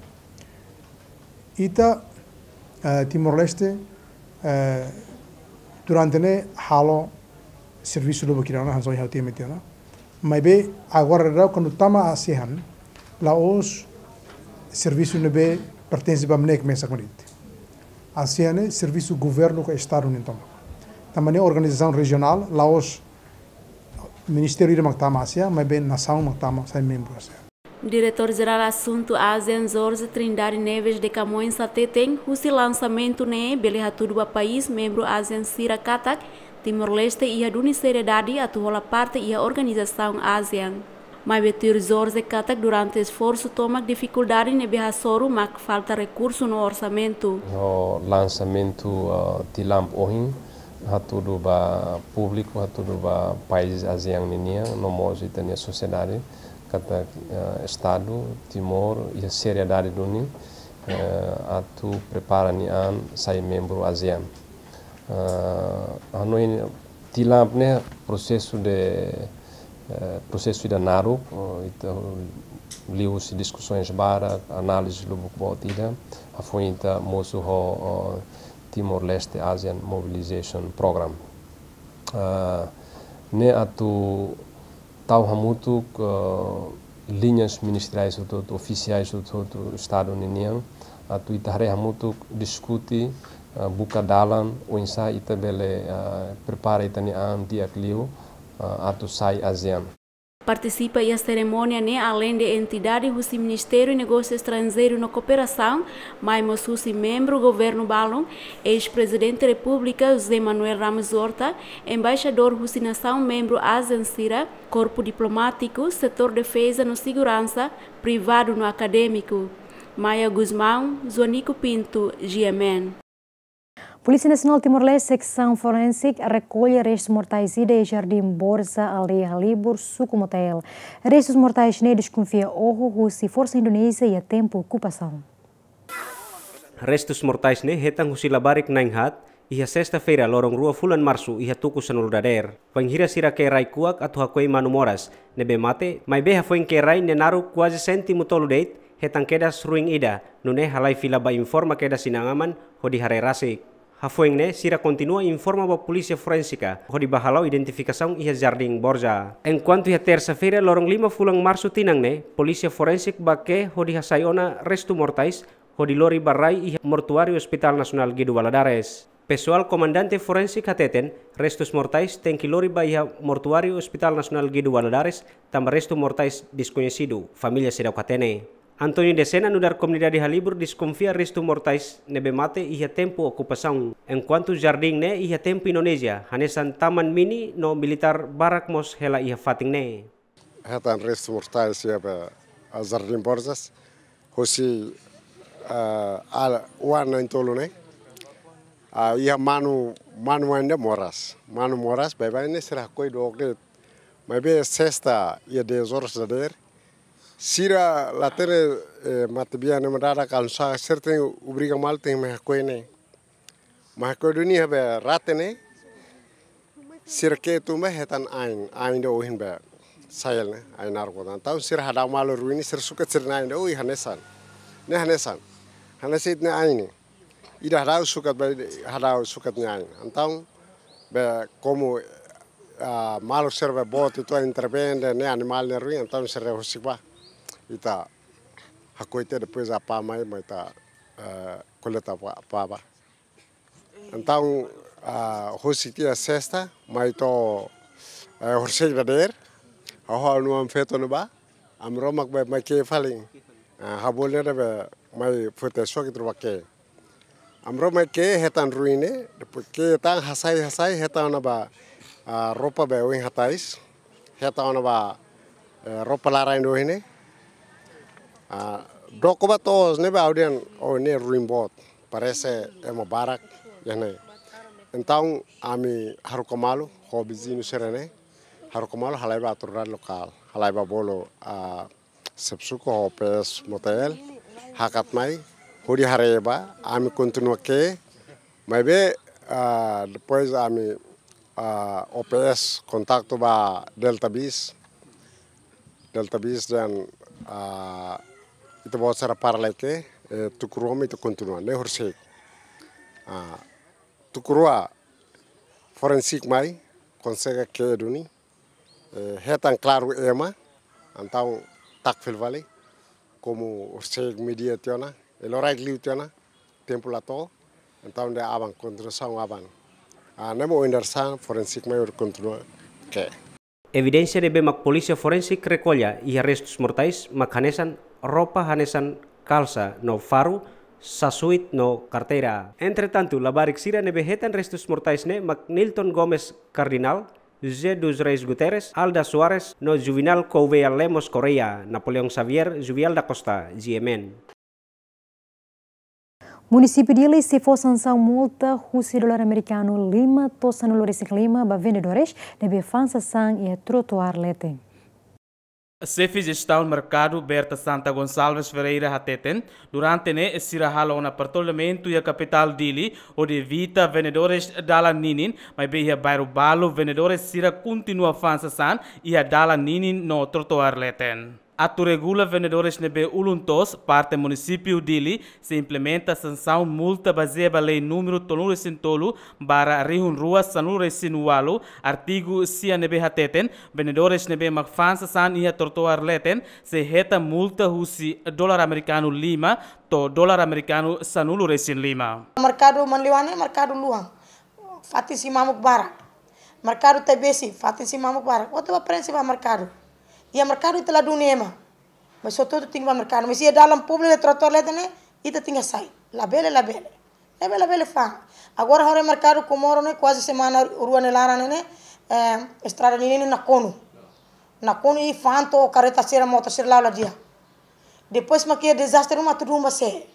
ita Timor-Leste durante ne halo serviço do bakirana hanso hau tie metiana mas be agora quando tama ASEAN lá os serviço nebe pertence para mnek mesa comunidade ASEAN é serviço governo que estado então também é organização regional lá os Ministério de Mactama Ásia mas bem nação Mactama sai membro ASEAN. Diretor-Geral Assunto ASEAN Jorge Trindade Neves de Camões Sateten, o lançamento ne belehatudo do país membro ASEAN Sira Katak, Timor-Leste e a duni seriedade atual parte e a organização ASEAN. Mas betur Jorge Katak durante esforço toma dificuldade ne behasoru mak falta recurso no orçamento. No lançamento tilamp ohin hatudo ba público hatudo ba país ASEAN ninia no modo itania sociedade kata Estado, Timor e a seriedade do NI atu prepara ni an sai membro ASEAN. Hanoi tilamp ne processo de naru liu-se discussões bara análise do botida a fuinta moço ho Timor-Leste ASEAN Mobilization Program. Ne atu tau hamutu linhas ministeriais oficiais do Estado União atu itare hamutu discuti buka dalan o insa itabele prepara itani an diak liu atu sai ASEAN. Participa e a cerimônia ne além de entidade o Ministério de Negócios Estrangeiros na Cooperação, mas o membro do governo Balon, ex-presidente da República José Manuel Ramos Horta, embaixador da nação membro ASEAN Sira, corpo diplomático, setor defesa no segurança, privado no acadêmico. Maia Guzmão, Zonico Pinto, GMN. Polícia Nacional Timor-Leste, secção forense, recolhe restos mortais de Jardim Borza, Aldeia Libur, Sucumotel. Restos mortais ne desconfia Rússia, Força Indonésia e a tempo ocupação. Restos mortais ne hetang husilabarik nainghat, e a sexta-feira lorong rua Fulan Março e a tuku sanuldader. Panghira sira ke rai kuak atu hakoi manumoras, nebe mate, mai beha foi ke rai nenaru quase centimo tolu date, hetang kedas ruing ida, nune halai fila ba informa kedas sinangaman, hodi hare rasik. Hafueng ne sira continua informa ba polícia forensica, hodi bahalau identificação e Jardim Borja. Enquanto a terça-feira lorong 5 Fulan Março tinang ne, polícia forensic ba ke hodi hasaiona resto mortais, hodi lori barai e mortuário Hospital Nacional Guido Valadares. Pessoal comandante forensic hateten, restos mortais tem que lori ba mortuário Hospital Nacional Guido Valadares, tambah resto mortais desconhecido, família será katene. Antônio de Sena, no da comunidade de Halibur, desconfia resto mortais nebe mate e a tempo ocupação, enquanto Jardim ne e a tempo Indonésia, hanesan taman mini no militar barak mos hela e a fating ne. Hatan resto mortais e a Jardim Borjas, hosi al wana intolo ne, ia manu ainda manu moras, bebe ne será coi do que, mas be sexta ia 10 horas da der. Sira latere matebia ne madara kansa certain ubriga mal tem me koine ma ko dunia be ratene sira ke tu me hetan ain do hin be sayel ne ain argo dan taw sira hada mal ruini sir sukat sir nain do hanesan hanesit ne ain ida hada sukat be hada sukat ne ain antau be como malo serve bot to intervende ne animal ne ruin antau sir hosiba ita hakoite depois apa mai ta coleta apa então hositia sexta mai to horsei dader ho no am feto no ba am romak ba mai ke faling habole be mai fote so ke trobake am romak ke hetan ruine depois ke tang hasai hetan ba ropa be wing hatais hetan ba ropa larai do hine Dokobatos nebe audian o ne rimbot parece emo barak yane então ami harukomalu hobizinu serene harukomalu halaiba aturar lokal halaiba bolo sepsuko hopes motel hakat mai hodi hareba ami continua ke maybe depois ami OPS contato ba Delta Bis dan itu bawa secara paralel ke tukurua itu continua ne horsek tukurua forensik mai consegue que duni hetan claro ema então takfil vale como horsek media tiona elorai liu tiona tempo lato então de abang continuação abang nemo indersan forensik mai continua que evidência de bemak polícia forensik recolha e restos mortais makhanesan roupa hanesan calça no faro sasuit no carteira. Entretanto, labarik sira ne behetan restos mortais ne mak Nilton Gomes Cardinal, José dos Reis Guterres, Alda Soares no Juvenal Couveia Lemos Correia, Napoleão Xavier, Juvial da Costa, GMN. Município de Ilha se for sanção multa $100 americano Lima, tosa no Loresic Lima, ba vendedores, deve fansa sang e trotuar lete. Sefi gestão mercado Berta Santa Gonçalves Ferreira Hateten, durante ne sira halo na apartamento e a capital dili, onde evita vendedores dala ninin, mas bem bairro balo vendedores sira continua fansa san e a dala ninin no trotuar leten. Atu regula vendedores nebe uluntos, parte município dili, se implementa sanção multa baseada lei número 300 para rihun rua sanure sinualu, artigo sia nebe hateten, vendedores nebe magfansa san ia trotuar leten, se heta multa husi $5 to $5 sanulu resin lima. Mercado Manliwane, mercado Luang, Fatisi Mamuk Barak, mercado TBC, Fatisi Mamuk Barak, outra principal mercado. E o mercado está lá do Nema, mas só todo tem mercado. Mas se é dalam público de trotor lá né, ita tinha sai. La bela, fã. Agora hora mercado Comoro né, quase semana rua nelara né, estrada nini na Cono e fanto careta sera moto sera lá dia. Depois mas que é desastre uma tudo uma se.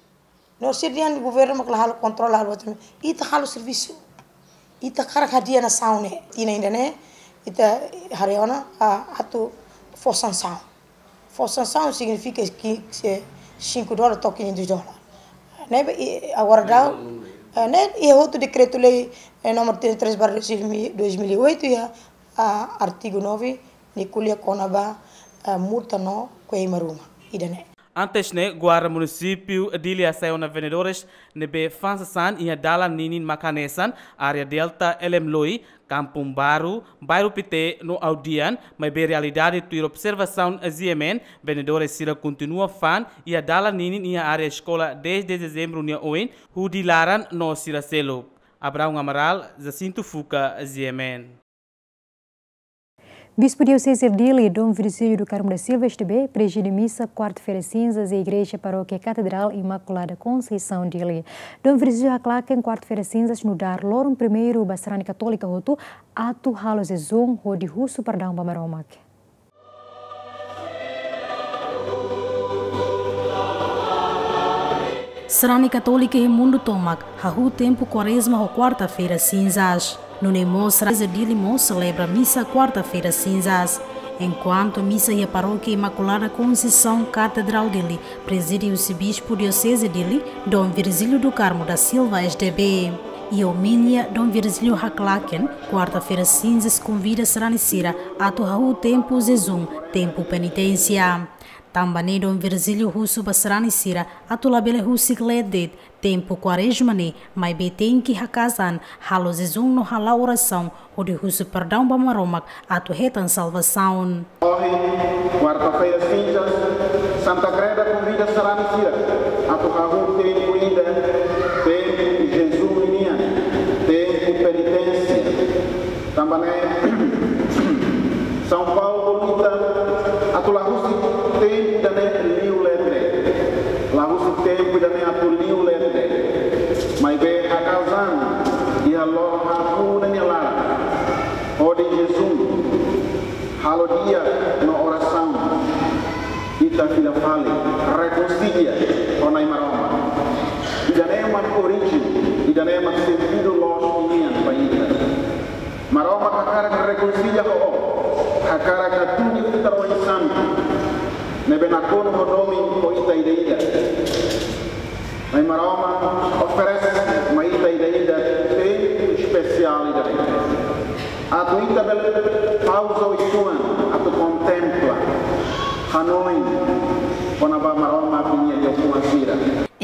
Não se dia o governo mas lá controlar o também. Ita halo serviço. Ita cara dia na sauna. Tina ainda né, ita hariona atu forçação. Forçação significa que $5 toque $500. Né? Agora dá, né? E outro decreto lei número 33/2008 e artigo 9 Nicolia Conaba multa no Coimaruma. Idane. Antes ne guarda município dili saiu na vendedores nebe fansasan ia dala ninin makanesan área delta Elemloi Kampung Baru, bairro Pite no Audian, mas bem realidade tu observação ZMN, vendedores sira continua fan e a dala ninin ia área escola desde dezembro nia oin, hudilaran no sira selo. Abraão Amaral, Jacinto Fuca, ZMN. Bispo Diocese Dili, Dom Virgílio do Carmo da Silva STB, preside missa quarta-feira cinzas e igreja paróquia Catedral Imaculada Conceição Dili. Dom Virgílio aclaca em quarta-feira cinzas no dar Lorum primeiro Basarani Católica Roto, atu halos e zoom rodi russo pardão bamaromak. Sarani Católica e Mundo Tomac, hahu tempo quaresma ou quarta-feira cinzas. No Nemosra, Dili Mo celebra missa quarta-feira cinzas. Enquanto missa e a paróquia Imaculada Conceição Catedral Dili, preside o bispo Diocese Dili, Dom Virgílio do Carmo da Silva SDB. E Omília Dom Virgílio Haklaken, quarta-feira cinzas convida Sarani Sira a hahu tempo zezum, tempo penitência. Também Dom Virgílio Russo Basarani Sira atulabele Husikledet tempo quaresma ne mai beten que hakazan halo zezum no hala oração onde Russo perdão bamaromak atu retan salvação. Quarta-feira cinzas Santa Creda convida Sarani Sira atu hahu tempo ainda tempo Jesus nia tempo penitência. Também São Paulo bonita atulahu tempo da liu letre, lahu tempo da atu liu letre, mas bem a causar e a loja hafu da lá, ode Jesus, halo dia na oração, ita fila fale, reconcilia com a Imaroma, e da nema origem, e da nema sentido los unian paíta, Maroma kakara reconcilia kakara katuni kita santo. Nebe nakono hodomi ko ita ideia. Mas Maroma oferece uma ideia bem especial ideia. A tu ita bel pausa o suan, a tu contempla Hanoi, quando a Maroma vinha de uma sira.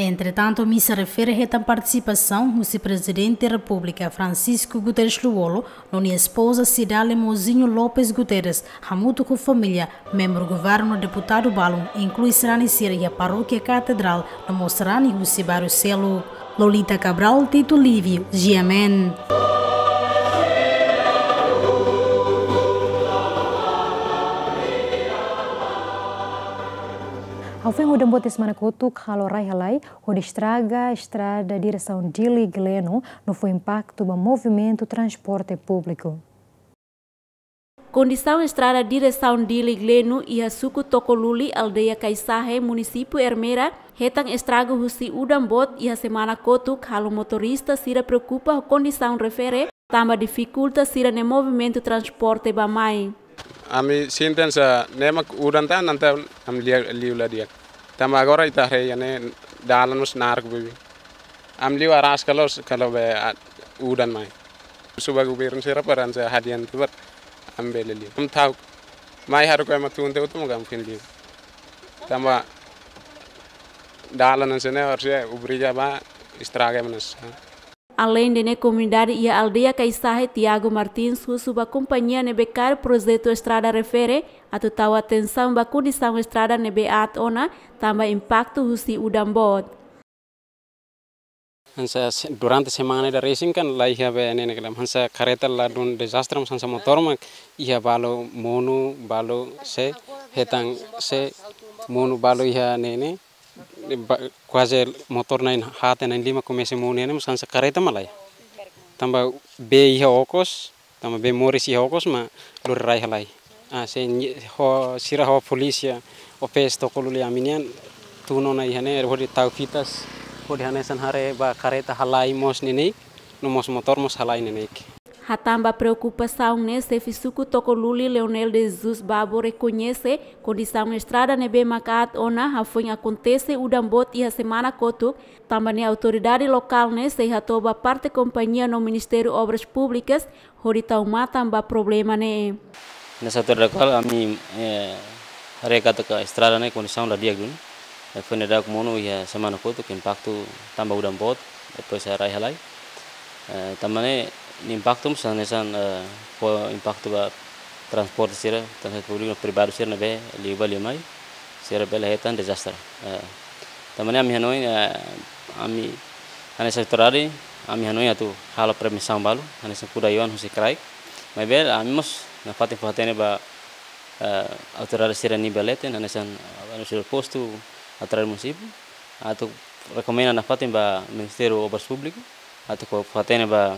Entretanto, me se refere a participação do presidente da República, Francisco Guterres Luolo, e a esposa Cidale Mozinho Lopes Guterres, junto com a família, membro do governo, deputado Balum, inclui Serani Sira e a paróquia catedral, no Mostrani o Cibaru Cielo. Lolita Cabral, Tito Lívio, GMN. Ao fim do tempo de semana que kalau Raihalai, o estraga a estrada direção Dili Gleno, não foi impacto do movimento transporte público. Condição estrada direção Dili Gleno e a Suku Tokoluli, aldeia Kaisahe, município Ermera, retang estrago husi udambot e a semana kotu kalau motorista sira preocupa a condição refere, tamba dificulta sira ne movimento transporte bamai. Ami sentença nemak udan tan nanti am liu la dia. Tama agora ita rei ane dalan nos nark bibi. Am liu aras kalau be udan mai. Subag gubernur sira peran saya hadian tuat ambil liu. Am tahu mai haru ko matun teu tu magam fin liu. Tama dalan sene harusnya ubrija ba estraga menas. Além de na comunidade e a aldeia Kaisahe, Tiago Martins, suba companhia nebecar projeto estrada refere, a total atenção ba condição estrada nebe at ona, também impacto husi udambot. Durante a semana da racing kan lá ia be nene kelam hansa kareta lá dun desastre hansa motor mak ia balo monu balo se hetang se monu balo ia nene quase motor nain hata nain lima comece mune nem sansa careta malai tamba be ia okos tamba be moris ia okos ma lor rai halai se ho sira ho polícia o pes tokoluli aminian tuno na ihane hodi taufitas hodi hanesan hare ba careta halai mos nini no mos motor mos halai nenek. Hatamba preocupação nesse Fisuku Tokoluli Leonel de Jesus Babo reconhece condição estrada nebe makat ona hafoi acontece udambot e a semana kotuk também a autoridade local nesse hatoba parte companhia no Ministério Obras Públicas hori tauma tamba problema ne. Nessa altura local ami rekat ka estrada ne condição la dia dun foi neda komono e a semana kotuk impacto tamba udambot depois a rai halai também impacto misalnya impacto ba transporte sira transporte público privado sira nabe liba limai sira bela hetan desastre tamane ami hanoi ami ane sektorari ami hanoi atu halo permissão balu ane sekudaiwan husi krai mai bel ami mos na fatin ba autoridade sira ni beleten ane san ane sira posto autoridade município atu recomenda na fatin ba Ministério Obras Públicas atau ko fatene ba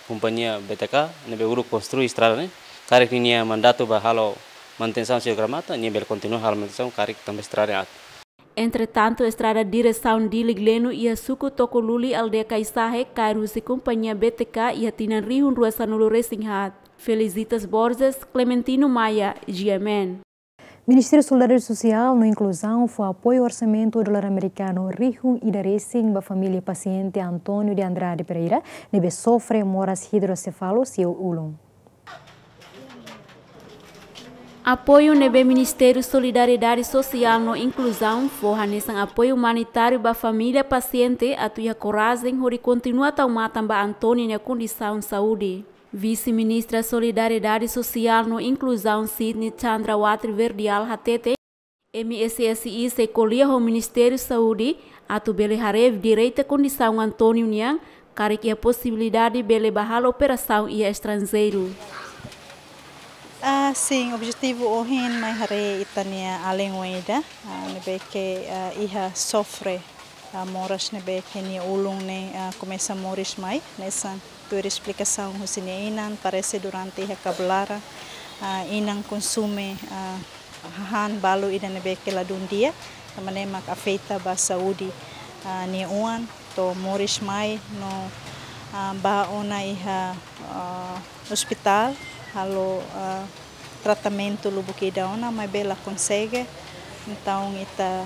companhia BTK nebe uru construir estrada ne karek ni mandato ba halo manutenção geogramata ni bel continua halo manutenção karek também estrada. Entretanto, a estrada direção Dili Gleno e a Suku Tokoluli aldeia Kaisahe caiu se companhia BTK e a Tinan Rihun Ruasanulu Racing Hat. Felicitas Borges, Clementino Maia, GMN. Ministério Solidariedade Social no Inclusão foi apoio ao orçamento do dólar americano Rihun e da Racing da família paciente Antônio de Andrade Pereira, nebe sofre moras hidrocefalos e ulum. Apoio nebe Ministério Solidariedade Social no Inclusão foi nesse apoio humanitário para a família paciente atuia coragem hori continua taumatan ba Antônio na condição de saúde. Vice-ministra Solidariedade Social no Inclusão Sidney Chandrawatri Verdial Hatete, MSSI se colia ao Ministério Saúde, atu bele harev direita condição Antônio Niang, que a possibilidade bele bahal operação e estrangeiro. Sim, objetivo ohin mai hare itania alengweda, nebe que iha sofre moras nebe que ni ulung ne começa moris mai nessa por explicação husine inan parece durante a cablara inan consume han balu idan nebe que la dundia tamane mak afeta ba saúde ni uan to moris mai no ba ona iha hospital halo tratamento lubuki da ona mai bela consegue então ita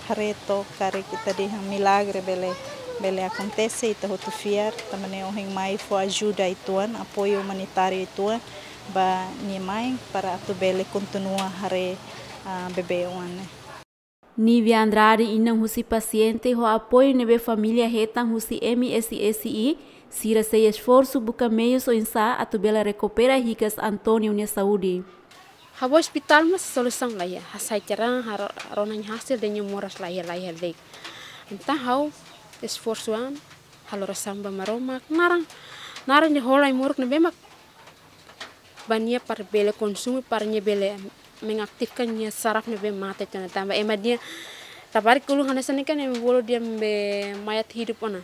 hareto kare kita dihang milagre bele acontece ita hotufiar tamane ohing mai fo ajuda ituan apoio humanitário ituan ba ni mai para tu bele continua hare bebe one. Nívia Andrade inang husi paciente ho apoio nebe família retang husi MSSI, sira se esforço buca meios o insa atubela recupera ricas Antônio ne saúde. Habo hospital mas solução lá ya, hasai terang haronan hasil de moras lahir dek. Entah hau esforçoan, halora samba maromak narang de holai moruk nebe mak bania para bele konsumo para bele mengaktifkan saraf nebe mata tana tambah dia tabarik ulu hanesan kan em bolo dia be mayat hidup ona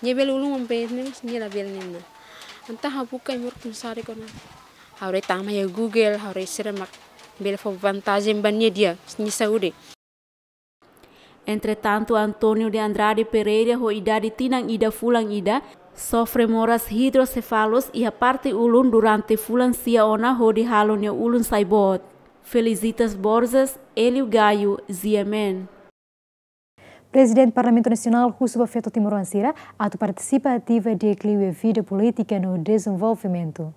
bele ulu membe ni la bele nina entah habuka moruk sari kona haure tama ya Google haure siramak bele fo vantagem bania dia ni saúde. Entretanto, Antônio de Andrade Pereira, ho idade tinang ida fulang ida, sofre moras hidrocefalos e a parte ulun durante fulan sia ona ho di halon ya ulun saibot. Felicitas Borzas, Elio Gaio, Ziamen. Presidente do Parlamento Nacional, Russo Feto Timoransira, ato participa ativa de equilíbrio e vida política no desenvolvimento.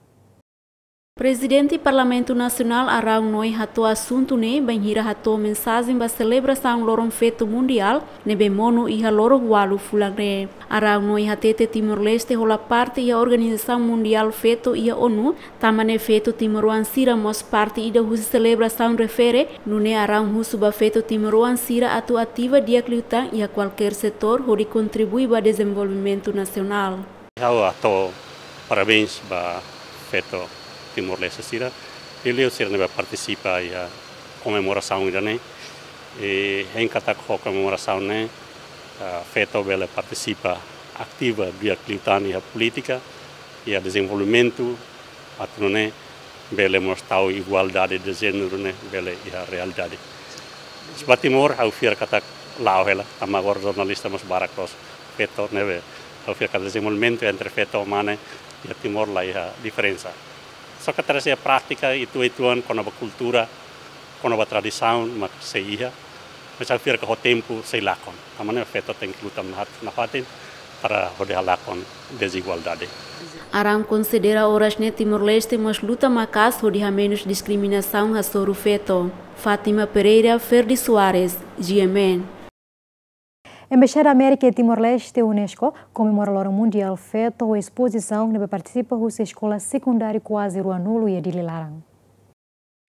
Presidente do Parlamento Nacional Arang Noi hato assunto ne banhira hato mensagem ba celebração lorong feto mundial nebe mono iha lorong walu fulangne. Arang Noi hatete Timor-Leste hola parte ia organização mundial feto ia ONU tamane feto Timoransira mos parte ida husi celebração refere nune arang husu ba feto Timoransira atu ativa dia kliutang ia qualquer setor hori contribui ba desenvolvimento nacional. Ato parabéns ba feto Timor-Leste sira, ele sira nebe participa e a comemoração né, e em cada comemoração né, feito bela participa ativa via cliutani a política e a desenvolvimento, atau né, bela mostrar igualdade de gênero né, bela e a realidade. Sebab Timor au fir kata lau hela, tamagor jornalista mas barakos feito nebe, au fir kata desenvolvimento entre feito humano e a Timor lá a diferença. Só que trazer a prática itu-ituan com a cultura, com a tradição, mas se ia, mas eu fico com o tempo se lakon. A maneira feita tem que lutar na parte para poder lakon desigualdade. Arang considera horas ne Timor-Leste mas luta macas rodear menos discriminação a soru feto. Fátima Pereira, Ferdi Soares, GMN. Embaixada América e Timor-Leste UNESCO comemora o Loro Mundial feito a exposição que participa da escola secundária quase Ruanulo e Adililarang.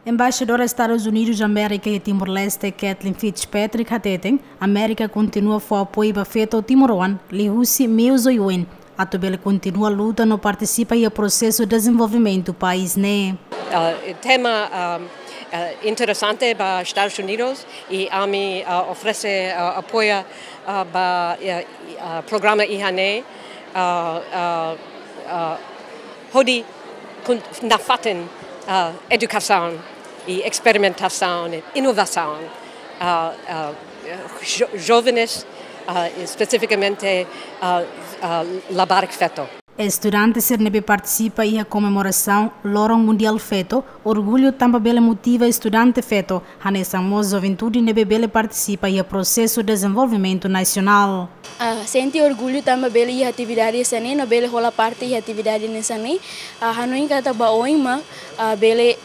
Embaixadora dos Estados Unidos da América e Timor-Leste Kathleen Fitzpatrick hateten, América continua a apoio para feito Timor-One, lihusi meus oiuen. A Tobele continua a luta no participa e o processo de desenvolvimento do país né. Tema interessante para os Estados Unidos e a mim oferece apoio para o programa IHANE onde na fatem educação e experimentação e inovação jovens especificamente labar feto. Estudantes Sernebe participa e a comemoração Lorong Mundial Feto, orgulho também bele motiva estudante feto, hanessa mos juventude nebe bele participa e a processo de desenvolvimento nacional. Senti orgulho também bele e atividade sani, no bele rola parte e atividade nesani, hanoin kata baoin ma bele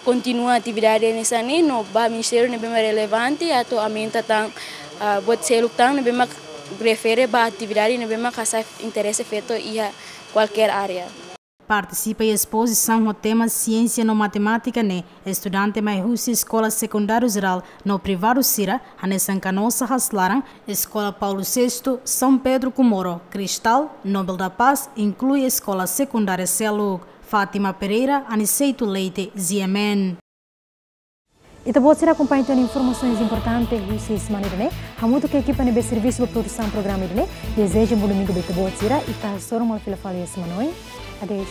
continua atividade nesani, no ba ministério nebe relevante atau amenta tang buat seluk tang nebe mak refere a atividade nebe mak hasa interesse feito e a qualquer área. Participa em exposição no tema Ciência no Matemática né, estudante mais russa Escola Secundária Geral no Privado Sira, Hanessan Canossa Haslaran, Escola Paulo VI, São Pedro Comoro, Cristal, Nobel da Paz, inclui Escola Secundária Celug, Fátima Pereira, Aniceito Leite, ZMN. E também será acompanhando informações importantes nessa semana de né. Hamuto que a equipa nebe serviço de produção do programa de né. Desejo um bom domingo de boa tira e tá só uma fila falha semana. Adeus.